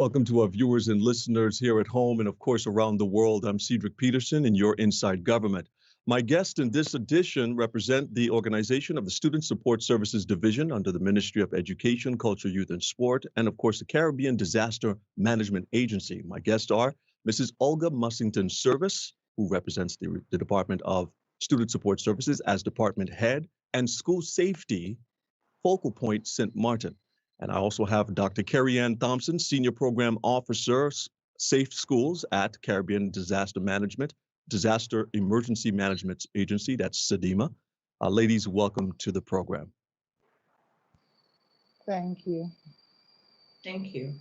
Welcome to our viewers and listeners here at home and, of course, around the world. I'm Cedric Peterson in your Inside Government. My guests in this edition represent the organization of the Student Support Services Division under the Ministry of Education, Culture, Youth, and Sport, and, of course, the Caribbean Disaster Management Agency. My guests are Mrs. Olga Mussington Service, who represents the Department of Student Support Services as department head, and School Safety Focal Point St. Martin. And I also have Dr. Carrie Ann Thompson, Senior Program Officer, Safe Schools at Caribbean Disaster Emergency Management Agency, that's SSDMA. Ladies, welcome to the program. Thank you. Thank you.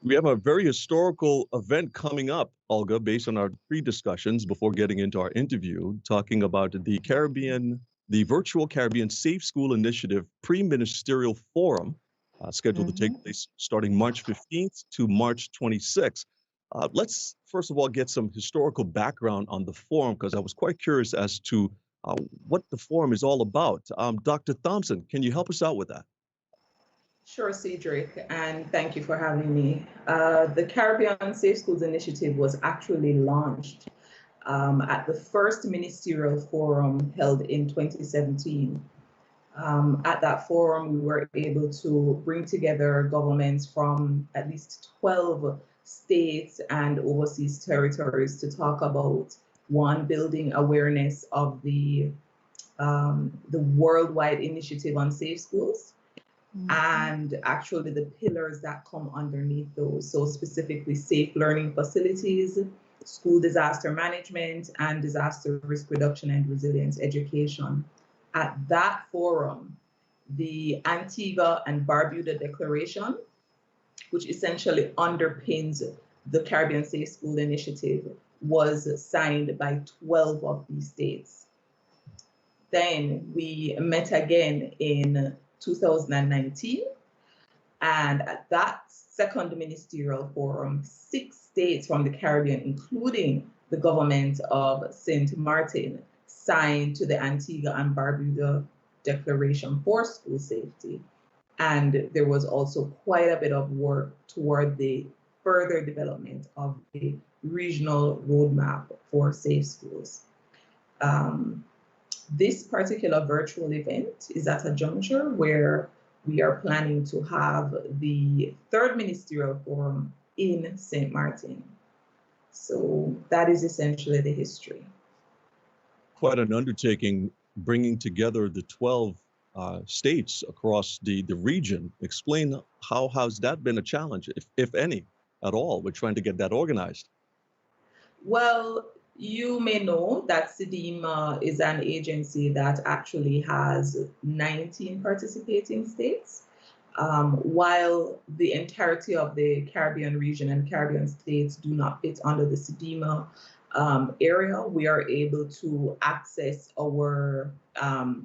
We have a very historical event coming up, Olga, based on our pre-discussions before getting into our interview, talking about the Virtual Caribbean Safe School Initiative Pre-Ministerial Forum, scheduled to take place starting March 15th to March 26th. Let's first of all get some historical background on the forum, because I was quite curious as to what the forum is all about. Dr. Thompson, can you help us out with that? Sure, Cedric, and thank you for having me. The Caribbean Safe Schools Initiative was actually launched at the first ministerial forum held in 2017. At that forum, we were able to bring together governments from at least 12 states and overseas territories to talk about, one, building awareness of the worldwide initiative on safe schools, and actually the pillars that come underneath those. So specifically safe learning facilities, school disaster management, and disaster risk reduction and resilience education. At that forum, the Antigua and Barbuda Declaration, which essentially underpins the Caribbean Safe School Initiative, was signed by 12 of these states. Then we met again in 2019, and at that second ministerial forum, 6 states from the Caribbean, including the government of St. Martin, signed to the Antigua and Barbuda Declaration for School Safety. And there was also quite a bit of work toward the further development of the regional roadmap for safe schools. This particular virtual event is at a juncture where we are planning to have the third ministerial forum in St. Martin. So that is essentially the history. Quite an undertaking, bringing together the 12 states across the region. Explain how has that been a challenge, if any, at all? We're trying to get that organized. Well, you may know that SSDMA is an agency that actually has 19 participating states. While the entirety of the Caribbean region and Caribbean states do not fit under the SSDMA area, we are able to access our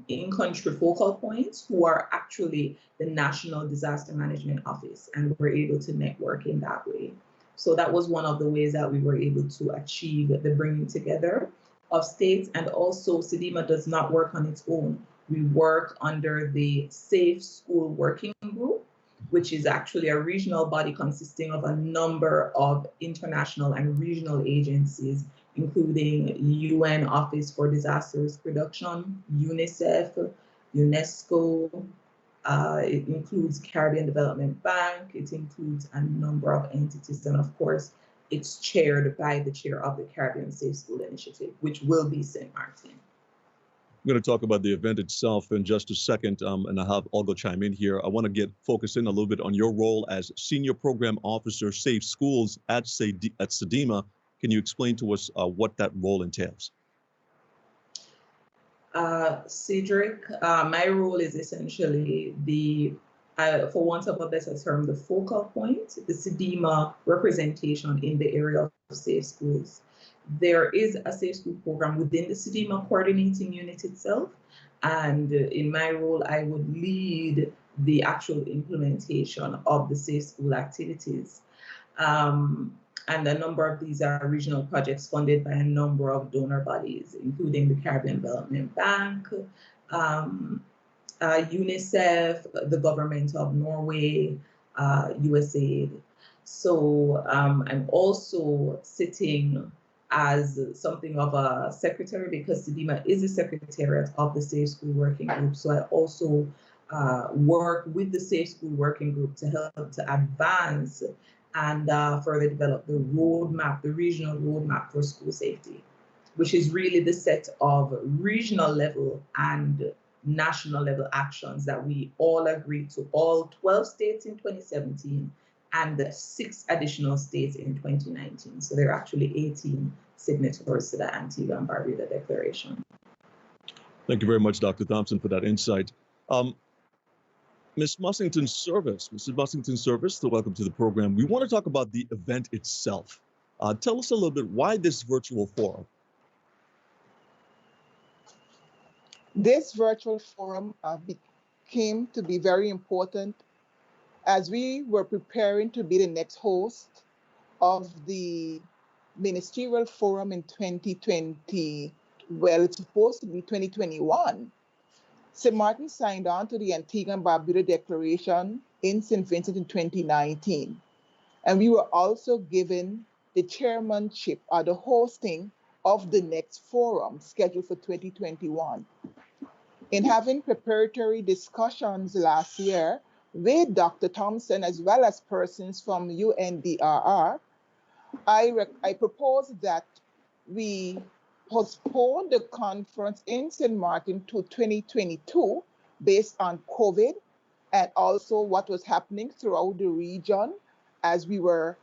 in-country focal points, who are actually the National Disaster Management Office, and we're able to network in that way. So that was one of the ways that we were able to achieve the bringing together of states. And also, SSDMA does not work on its own. We work under the Safe School Working Group, which is actually a regional body consisting of a number of international and regional agencies, including UN Office for Disaster Risk Reduction, UNICEF, UNESCO. It includes Caribbean Development Bank. It includes a number of entities. And of course, it's chaired by the chair of the Caribbean Safe School Initiative, which will be St. Martin. I'm going to talk about the event itself in just a second, and I'll have Olga chime in here. I want to focus in a little bit on your role as Senior Program Officer, Safe Schools at SSDMA. Can you explain to us what that role entails? Cedric, my role is essentially for want of a better term, the focal point, the SSDMA representation in the area of safe schools. There is a safe school program within the SSDMA coordinating unit itself, and in my role, I would lead the actual implementation of the safe school activities. And a number of these are regional projects funded by a number of donor bodies, including the Caribbean Development Bank, UNICEF, the government of Norway, USAID. So I'm also sitting as something of a secretary because Sedima is the secretariat of the Safe School Working Group. So I also work with the Safe School Working Group to help to advance and further develop the roadmap, the regional roadmap for school safety, which is really the set of regional level and national level actions that we all agreed to, all 12 states in 2017 and the 6 additional states in 2019. So there are actually 18 signatories to the Antigua and Barbuda Declaration. Thank you very much, Dr. Thompson, for that insight. Ms. Mussington Service, Mrs. Mussington Service, so welcome to the program. We want to talk about the event itself. Tell us a little bit why this virtual forum. This virtual forum became to be very important as we were preparing to be the next host of the ministerial forum in 2020. Well, it's supposed to be 2021. St. Martin signed on to the Antigua and Barbuda Declaration in St. Vincent in 2019. And we were also given the chairmanship or the hosting of the next forum scheduled for 2021. In having preparatory discussions last year with Dr. Thompson as well as persons from UNDRR, I proposed that we postpone the conference in St. Martin to 2022 based on COVID and also what was happening throughout the region as we were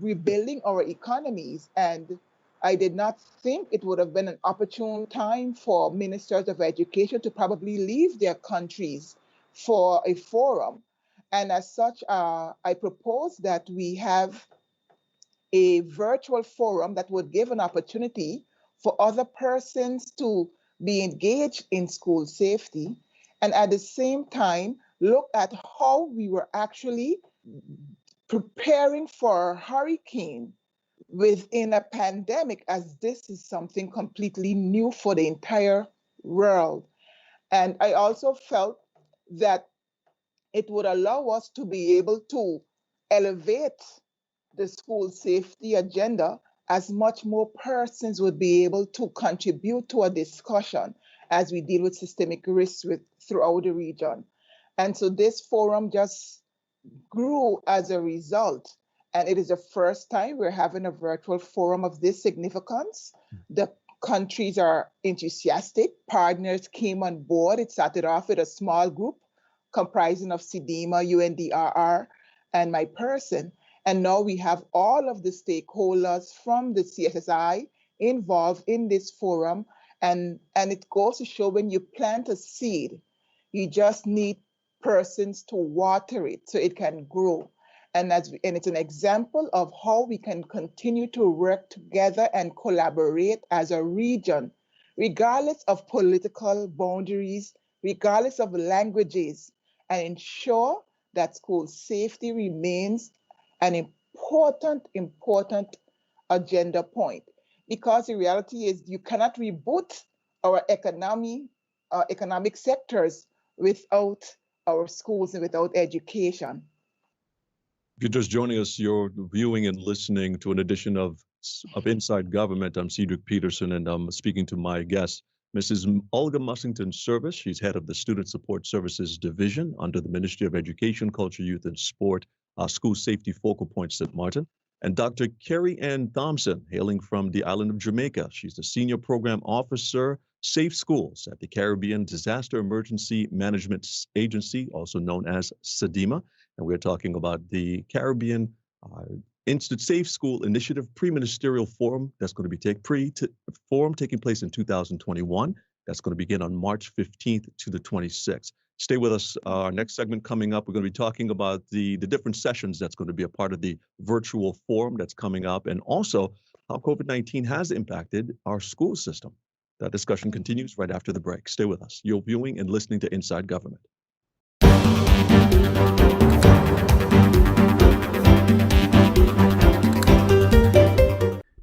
rebuilding our economies. And I did not think it would have been an opportune time for ministers of education to probably leave their countries for a forum. And as such, I propose that we have a virtual forum that would give an opportunity for other persons to be engaged in school safety, and at the same time, look at how we were actually preparing for a hurricane within a pandemic, as this is something completely new for the entire world. And I also felt that it would allow us to be able to elevate the school safety agenda as much more persons would be able to contribute to a discussion as we deal with systemic risks throughout the region. And so this forum just grew as a result. And it is the first time we're having a virtual forum of this significance. The countries are enthusiastic. Partners came on board. It started off with a small group comprising of SSD, UNDRR, and my person. And now we have all of the stakeholders from the CSSI involved in this forum. And it goes to show when you plant a seed, you just need persons to water it so it can grow. And it's an example of how we can continue to work together and collaborate as a region, regardless of political boundaries, regardless of languages, and ensure that school safety remains an important agenda point. Because the reality is you cannot reboot our economic sectors without our schools and without education. If you're just joining us, you're viewing and listening to an edition of Inside Government. I'm Cedric Peterson, and I'm speaking to my guest, Mrs. Olga Mussington Service. She's head of the Student Support Services Division under the Ministry of Education, Culture, Youth, and Sport, School Safety Focal Point, St. Martin. And Dr. Carrie Ann Thompson, hailing from the island of Jamaica. She's the Senior Program Officer, Safe Schools at the Caribbean Disaster Emergency Management Agency, also known as SSD. And we're talking about the Caribbean Instant Safe School Initiative Pre-Ministerial Forum that's going to be taking place in 2021. That's going to begin on March 15th to the 26th. Stay with us. Our next segment coming up, we're going to be talking about the different sessions that's going to be a part of the virtual forum that's coming up, and also how COVID-19 has impacted our school system. That discussion continues right after the break. Stay with us. You're viewing and listening to Inside Government.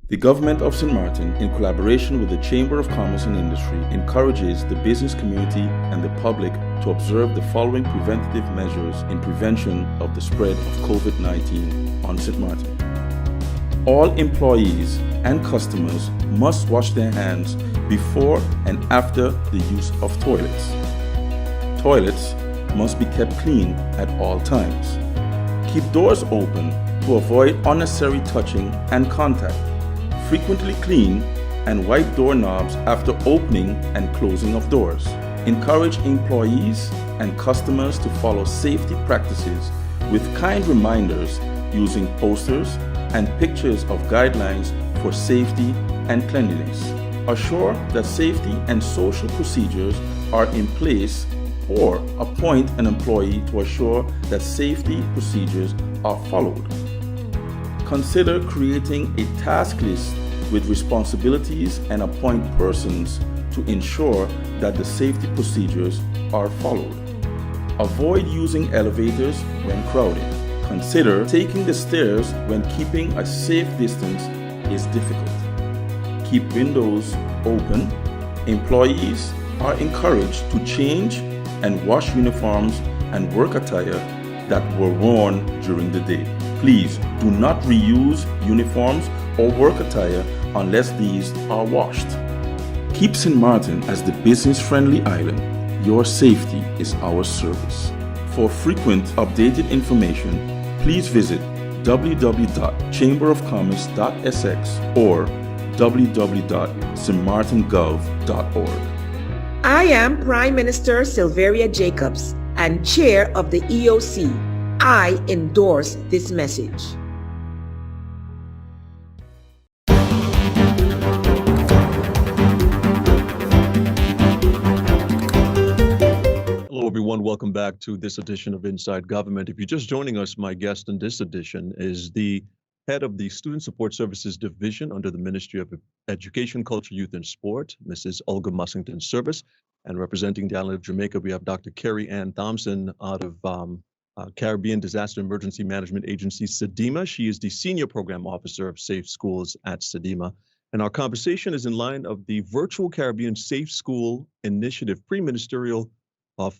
The Government of St. Martin, in collaboration with the Chamber of Commerce and Industry, encourages the business community and the public to observe the following preventative measures in prevention of the spread of COVID-19. on St. Martin. All employees and customers must wash their hands before and after the use of toilets. Toilets must be kept clean at all times. Keep doors open to avoid unnecessary touching and contact. Frequently clean and wipe doorknobs after opening and closing of doors. Encourage employees and customers to follow safety practices with kind reminders using posters and pictures of guidelines for safety and cleanliness. Assure that safety and social procedures are in place, or appoint an employee to assure that safety procedures are followed. Consider creating a task list with responsibilities and appoint persons to ensure that the safety procedures are followed. Avoid using elevators when crowded. Consider taking the stairs when keeping a safe distance is difficult. Keep windows open. Employees are encouraged to change and wash uniforms and work attire that were worn during the day. Please do not reuse uniforms or work attire unless these are washed. Keep St. Martin as the business-friendly island. Your safety is our service. For frequent updated information, please visit www.chamberofcommerce.sx or www.stmartingov.org. I am Prime Minister Silveria Jacobs and Chair of the EOC. I endorse this message. Hello, everyone. Welcome back to this edition of Inside Government. If you're just joining us, my guest in this edition is the head of the Student Support Services Division under the Ministry of Education, Culture, Youth, and Sport, Mrs. Olga Mussington-Service. And representing the island of Jamaica, we have Dr. Carrie Ann Thompson out of Caribbean Disaster Emergency Management Agency, SDEMA. She is the Senior Program Officer of Safe Schools at SDEMA. And our conversation is in line of the Virtual Caribbean Safe School Initiative Pre-Ministerial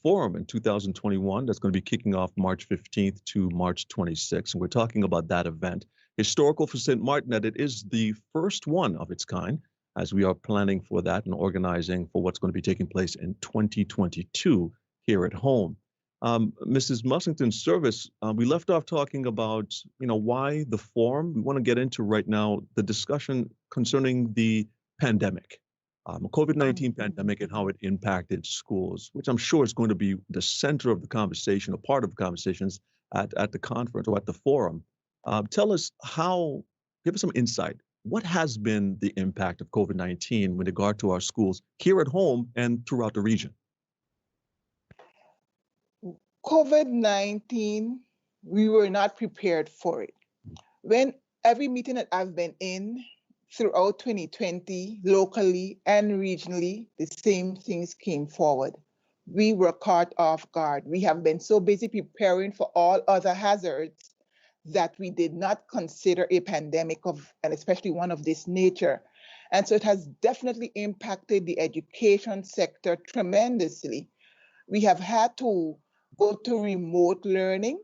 Forum in 2021. That's going to be kicking off March 15th to March 26th. And we're talking about that event. Historical for St. Martin, that it is the first one of its kind, as we are planning for that and organizing for what's going to be taking place in 2022 here at home. Mrs. Mussington-Service, we left off talking about, why the forum. We want to get into right now the discussion concerning the pandemic, COVID-19 pandemic, and how it impacted schools, which I'm sure is going to be the center of the conversation, or part of the conversations at the conference or at the forum. Tell us give us some insight. What has been the impact of COVID-19 with regard to our schools here at home and throughout the region? COVID-19, we were not prepared for it. When every meeting that I've been in throughout 2020, locally and regionally, the same things came forward. We were caught off guard. We have been so busy preparing for all other hazards that we did not consider a pandemic and especially one of this nature. And so it has definitely impacted the education sector tremendously. We have had to go to remote learning,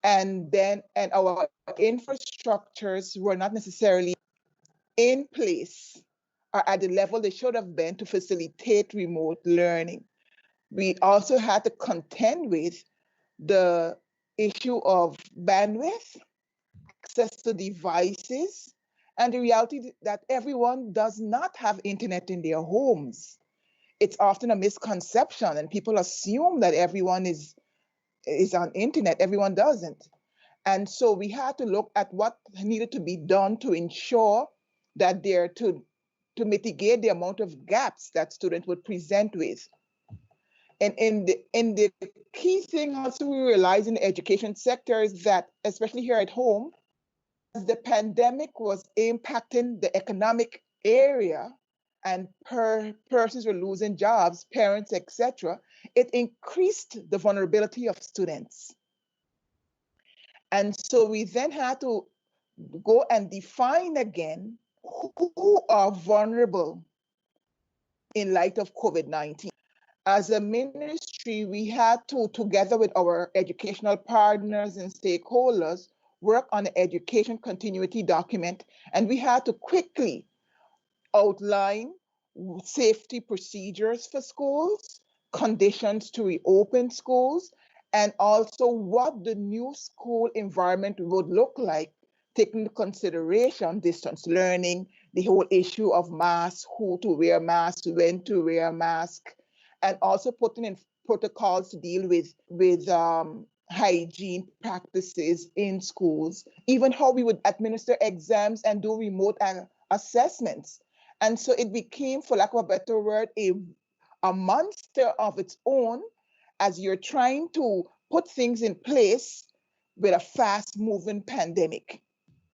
and our infrastructures were not necessarily in place or at the level they should have been to facilitate remote learning. We also had to contend with the issue of bandwidth, access to devices, and the reality that everyone does not have internet in their homes. It's often a misconception, and people assume that everyone is on internet. Everyone doesn't. And so we had to look at what needed to be done to ensure that to mitigate the amount of gaps that students would present with. And in the key thing also we realize in the education sector is that, especially here at home, as the pandemic was impacting the economic area and persons were losing jobs, parents, etc., it increased the vulnerability of students. And so we then had to go and define again who are vulnerable in light of COVID-19. As a ministry, we had to, together with our educational partners and stakeholders, work on the education continuity document, and we had to quickly outline safety procedures for schools, conditions to reopen schools, and also what the new school environment would look like, taking into consideration distance learning, the whole issue of masks, who to wear masks, when to wear a mask, and also putting in protocols to deal with hygiene practices in schools, even how we would administer exams and do remote assessments. And so it became, for lack of a better word, a monster of its own as you're trying to put things in place with a fast moving pandemic.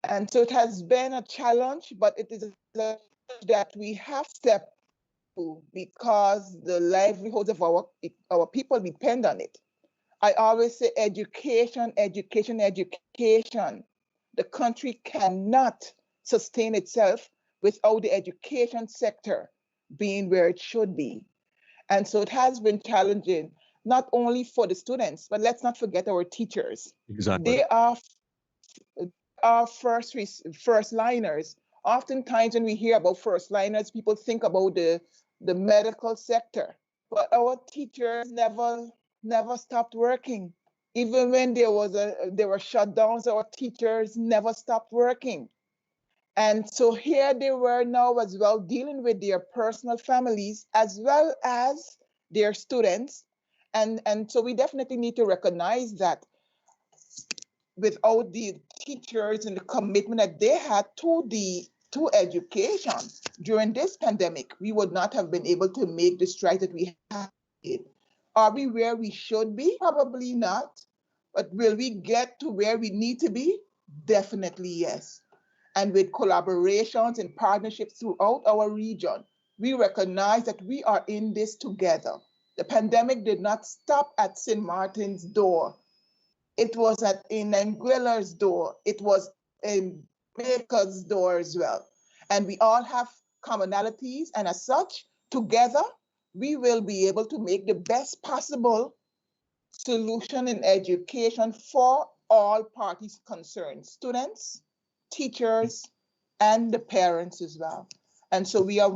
And so it has been a challenge, but it is a challenge that we have stepped to because the livelihoods of our people depend on it. I always say education, education, education. The country cannot sustain itself without the education sector being where it should be. And so it has been challenging, not only for the students, but let's not forget our teachers. Exactly. They are first liners. Oftentimes when we hear about first liners, people think about the medical sector, but our teachers never stopped working. Even when there were shutdowns, our teachers never stopped working. And so here they were now as well dealing with their personal families as well as their students. And so we definitely need to recognize that without the teachers and the commitment that they had to education during this pandemic, we would not have been able to make the strides that we have made. Are we where we should be? Probably not. But will we get to where we need to be? Definitely yes. And with collaborations and partnerships throughout our region, we recognize that we are in this together. The pandemic did not stop at St. Martin's door. It was in Anguilla's door. It was in Baker's door as well. And we all have commonalities, and as such, together, we will be able to make the best possible solution in education for all parties concerned, students, teachers, and the parents as well. And so we are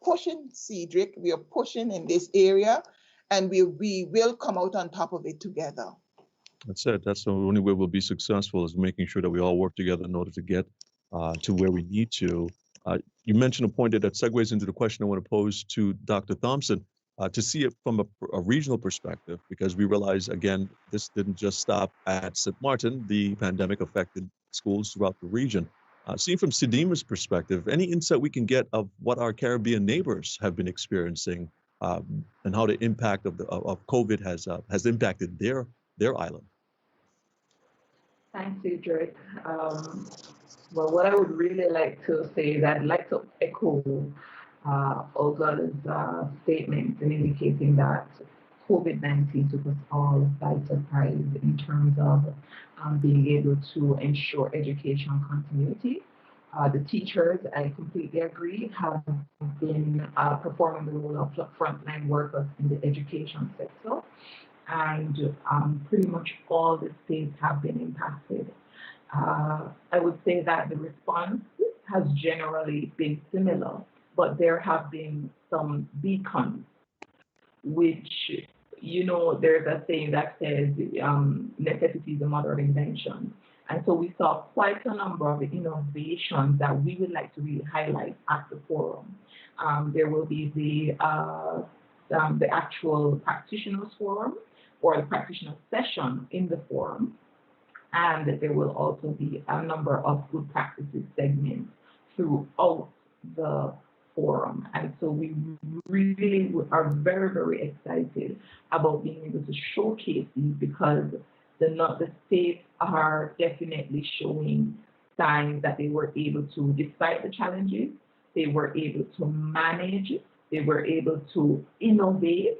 pushing, Cedric, we are pushing in this area, and we will come out on top of it together. That's it. That's the only way we'll be successful, is making sure that we all work together in order to get to where we need to. You mentioned a point that segues into the question I want to pose to Dr. Thompson, to see it from a regional perspective, because we realize, again, this didn't just stop at St. Martin. The pandemic affected schools throughout the region. Seeing from SDIMA's perspective, any insight we can get of what our Caribbean neighbors have been experiencing, and how the impact of COVID has impacted their island? Thanks, Cedric. Well, what I would really like to say is I'd like to echo Olga's statement in indicating that COVID-19 took us all by surprise in terms of being able to ensure education continuity. The teachers, I completely agree, have been performing the role of frontline workers in the education sector. And pretty much all the states have been impacted. I would say that the response has generally been similar, but there have been some beacons, which, there's a saying that says necessity is the mother of invention. And so we saw quite a number of innovations that we would like to really highlight at the forum. There will be the actual practitioners forum, or the practitioner session in the forum, and there will also be a number of good practices segments throughout the forum. And so we really are very, very excited about being able to showcase these, because the states are definitely showing signs that they were able to, despite the challenges, they were able to manage, they were able to innovate.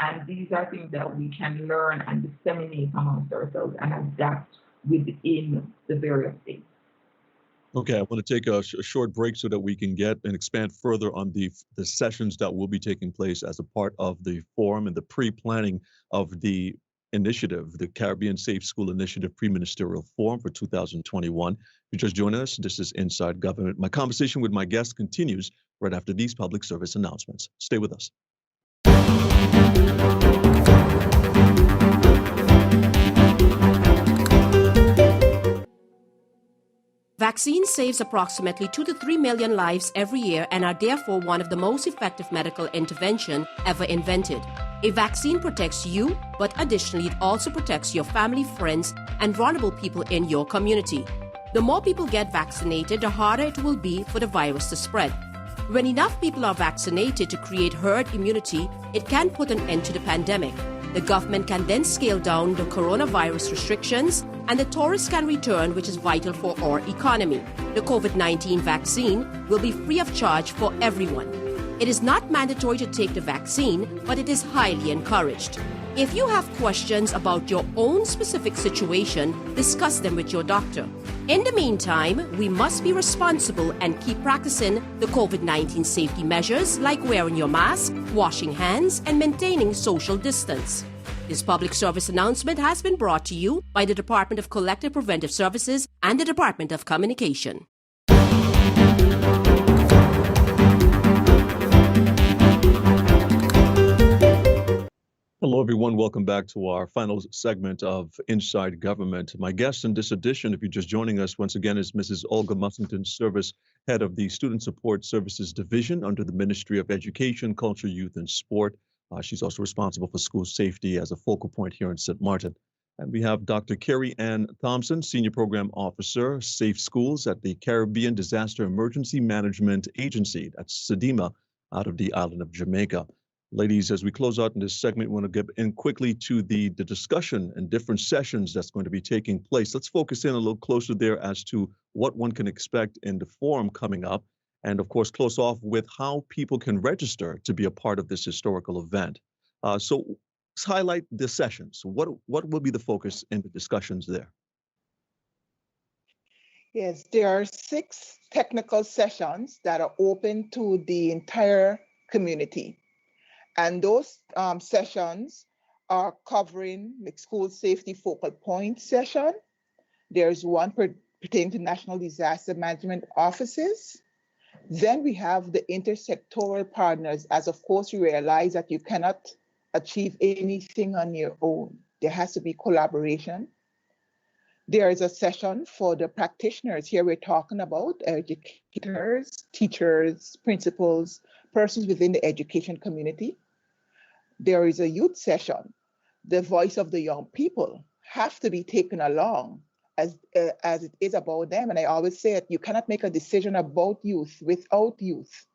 And these are things that we can learn and disseminate amongst ourselves and adapt within the various states. Okay, I want to take a short break so that we can get and expand further on the sessions that will be taking place as a part of the forum and the pre-planning of the initiative, the Caribbean Safe School Initiative Pre-Ministerial Forum for 2021. If you're just joining us, this is Inside Government. My conversation with my guest continues right after these public service announcements. Stay with us. Vaccines saves approximately 2 to 3 million lives every year and are therefore one of the most effective medical intervention ever invented. A vaccine protects you, but additionally it also protects your family, friends, and vulnerable people in your community. The more people get vaccinated, the harder it will be for the virus to spread. When enough people are vaccinated to create herd immunity, it can put an end to the pandemic. The government can then scale down the coronavirus restrictions and the tourists can return, which is vital for our economy. The COVID-19 vaccine will be free of charge for everyone. It is not mandatory to take the vaccine, but it is highly encouraged. If you have questions about your own specific situation, discuss them with your doctor. In the meantime, we must be responsible and keep practicing the COVID-19 safety measures like wearing your mask, washing hands, and maintaining social distance. This public service announcement has been brought to you by the Department of Collective Preventive Services and the Department of Communication. Hello, everyone. Welcome back to our final segment of Inside Government. My guest in this edition, if you're just joining us once again, is Mrs. Olga Mussington Service, head of the Student Support Services Division under the Ministry of Education, Culture, Youth, and Sport. She's also responsible for school safety as a focal point here in St. Martin. And we have Dr. Carrie Ann Thompson, Senior Program Officer, Safe Schools at the Caribbean Disaster Emergency Management Agency, that's SDEMA, out of the island of Jamaica. Ladies, as we close out in this segment, we want to get in quickly to the discussion and different sessions that's going to be taking place. Let's focus in a little closer there as to what one can expect in the forum coming up. And of course, close off with how people can register to be a part of this historical event. So let's highlight the sessions. What will be the focus in the discussions there? Yes, there are 6 technical sessions that are open to the entire community. And those sessions are covering the school safety focal point session. There's one pertaining to national disaster management offices. Then we have the intersectoral partners, as of course you realize that you cannot achieve anything on your own. There has to be collaboration. There is a session for the practitioners. Here we're talking about educators, teachers, principals, persons within the education community. There is a youth session. The voice of the young people have to be taken along as it is about them. And I always say that you cannot make a decision about youth without youth.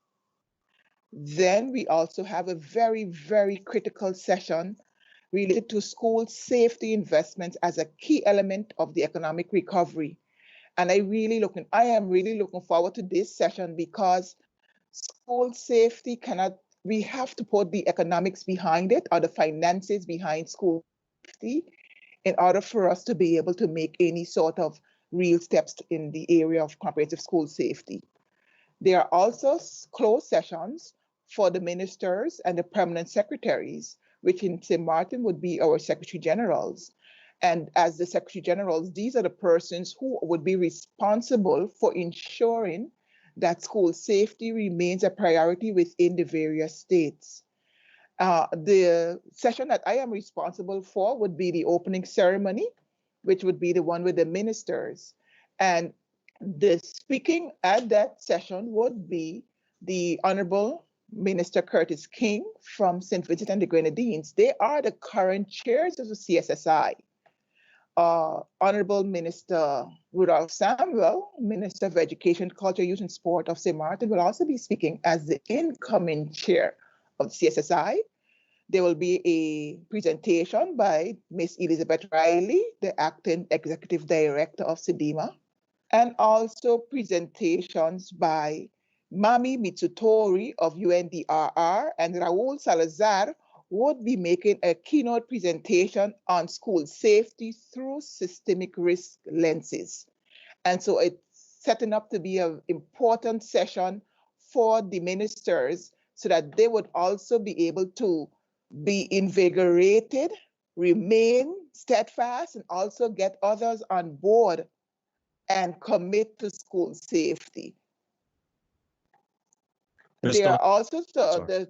Then we also have a very, very critical session related to school safety investments as a key element of the economic recovery. And I am really looking forward to this session because school safety we have to put the economics behind it or the finances behind school safety in order for us to be able to make any sort of real steps in the area of comprehensive school safety. There are also closed sessions for the ministers and the permanent secretaries, which in St. Martin would be our secretary generals. And as the secretary generals, these are the persons who would be responsible for ensuring that school safety remains a priority within the various states. The session that I am responsible for would be the opening ceremony, which would be the one with the ministers. And the speaking at that session would be the Honorable Minister Curtis King from St. Vincent and the Grenadines. They are the current chairs of the CSSI. Honorable Minister Rudolph Samuel, Minister of Education, Culture, Youth and Sport of St. Martin, will also be speaking as the incoming chair of CSSI. There will be a presentation by Miss Elizabeth Riley, the acting executive director of SDEMA, and also presentations by Mami Mitsutori of UNDRR and Raul Salazar would be making a keynote presentation on school safety through systemic risk lenses. And so it's setting up to be an important session for the ministers so that they would also be able to be invigorated remain steadfast and also get others on board and commit to school safety. Ms. There are Doc- also sorry.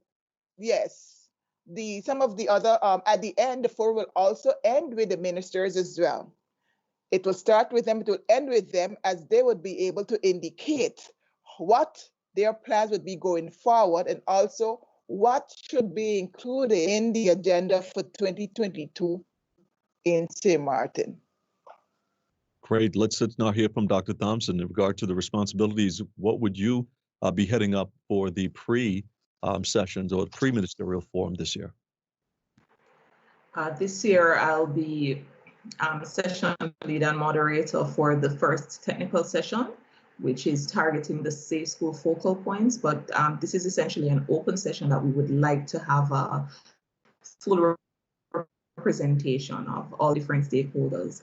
some of the other at the end, the forum will also end with the ministers as well. It will start with them, it will end with them, as they would be able to indicate what their plans would be going forward and also what should be included in the agenda for 2022 in St. Martin. Great. Let's now hear from Dr. Thompson in regard to the responsibilities. What would you be heading up for the pre-sessions or pre-ministerial forum this year? This year, I'll be session lead and moderator for the first technical session, which is targeting the Safe School focal points. But this is essentially an open session that we would like to have a full representation of all different stakeholders.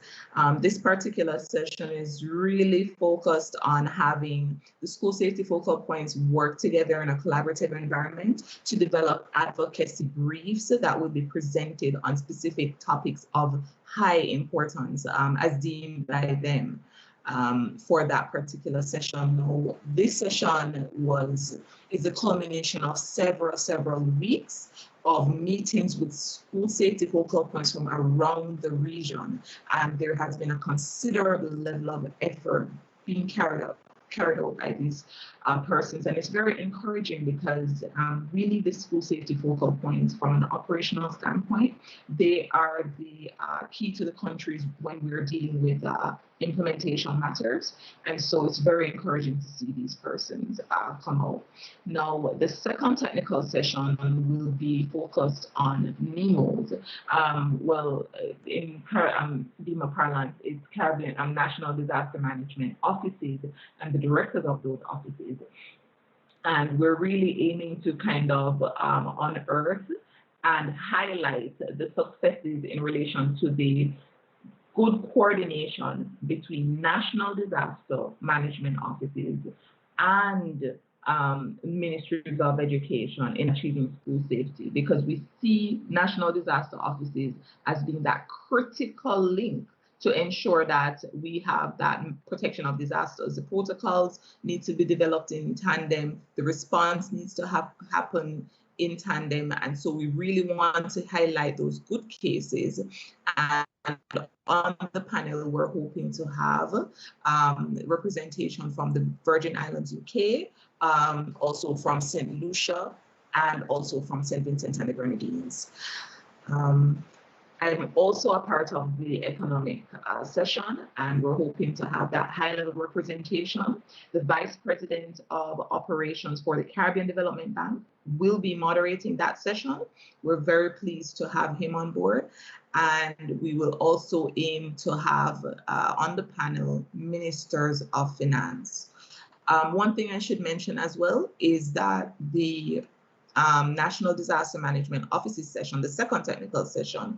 This particular session is really focused on having the school safety focal points work together in a collaborative environment to develop advocacy briefs that will be presented on specific topics of high importance as deemed by them. For that particular session. Now, this session is a culmination of several weeks of meetings with school safety focal points from around the region, and there has been a considerable level of effort being carried out by these persons, and it's very encouraging because really the school safety focal points from an operational standpoint, they are the key to the countries when we're dealing with implementation matters, and so it's very encouraging to see these persons come out. Now, the second technical session will be focused on NEMOs. In DEMA parlance, it's Caribbean National Disaster Management Offices and the directors of those offices. And we're really aiming to kind of unearth and highlight the successes in relation to the good coordination between national disaster management offices and ministries of education in achieving school safety, because we see national disaster offices as being that critical link to ensure that we have that protection of disasters. The protocols need to be developed in tandem, the response needs to happen in tandem, and so we really want to highlight those good cases. And on the panel, we're hoping to have representation from the Virgin Islands, UK, also from St. Lucia, and also from St. Vincent and the Grenadines. I'm also a part of the economic session, and we're hoping to have that high-level representation. The Vice President of Operations for the Caribbean Development Bank will be moderating that session. We're very pleased to have him on board, and we will also aim to have on the panel ministers of finance. One thing I should mention as well is that the National Disaster Management Offices session, the second technical session,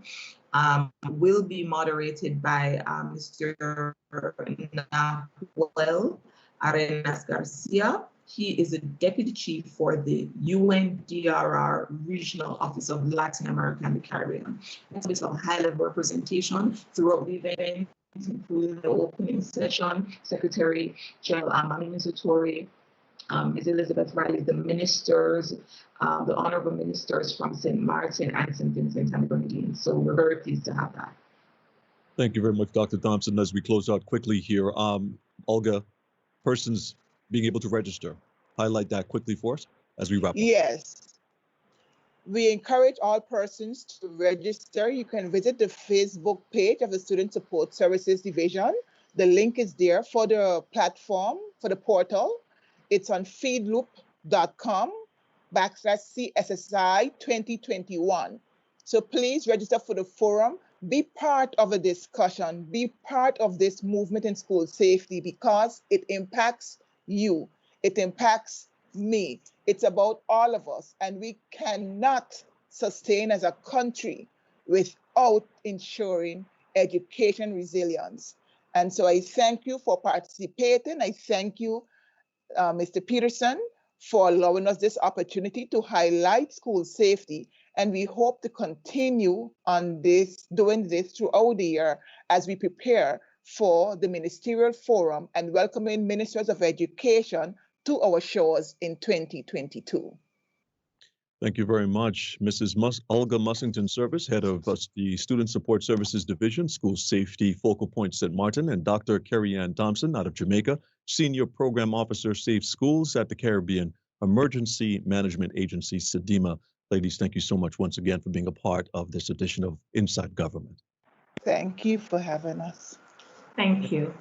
will be moderated by Mr. Nahuel Arenas Garcia. He is the Deputy Chief for the UNDRR Regional Office of Latin America and the Caribbean. It's a high-level representation throughout the event, including the opening session. Secretary General Amani Mizutori, Ms. Elizabeth Riley, the ministers, the honorable ministers from St. Martin and St. Vincent and the Grenadines. So we're very pleased to have that. Thank you very much, Dr. Thompson. As we close out quickly here, Olga, persons being able to register, highlight that quickly for us as we wrap up. Yes. We encourage all persons to register. You can visit the Facebook page of the Student Support Services Division. The link is there for the platform, for the portal. It's on feedloop.com/CSSI 2021. So please register for the forum. Be part of a discussion. Be part of this movement in school safety, because it impacts you. It impacts me. It's about all of us. And we cannot sustain as a country without ensuring education resilience. And so I thank you for participating. I thank you, Mr. Peterson, for allowing us this opportunity to highlight school safety And we hope to continue on this, doing this throughout the year as we prepare for the ministerial forum and welcoming ministers of education to our shores in 2022. Thank you very much, Mrs. Olga Mussington Service, head of the Student Support Services Division, School Safety Focal Point St. Martin, and Dr. Carrie Ann Thompson out of Jamaica, Senior Program Officer, Safe Schools at the Caribbean Emergency Management Agency, SSD. Ladies, thank you so much once again for being a part of this edition of Inside Government. Thank you for having us. Thank you.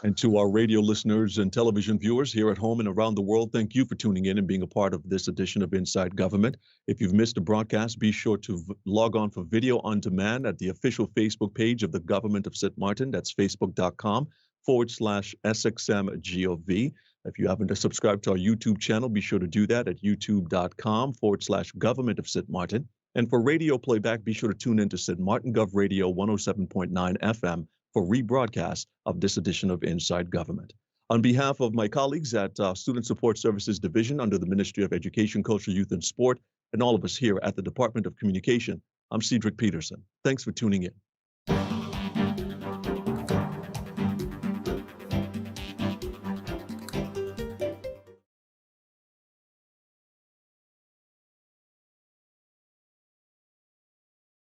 And to our radio listeners and television viewers here at home and around the world, thank you for tuning in and being a part of this edition of Inside Government. If you've missed a broadcast, be sure to log on for video on demand at the official Facebook page of the Government of St. Martin. That's facebook.com/SXMGOV. If you haven't subscribed to our YouTube channel, be sure to do that at youtube.com/Government of St. Martin. And for radio playback, be sure to tune in to St. Martin Gov Radio 107.9 FM for rebroadcast of this edition of Inside Government. On behalf of my colleagues at Student Support Services Division under the Ministry of Education, Culture, Youth, and Sport, and all of us here at the Department of Communication, I'm Sssd Peterson. Thanks for tuning in.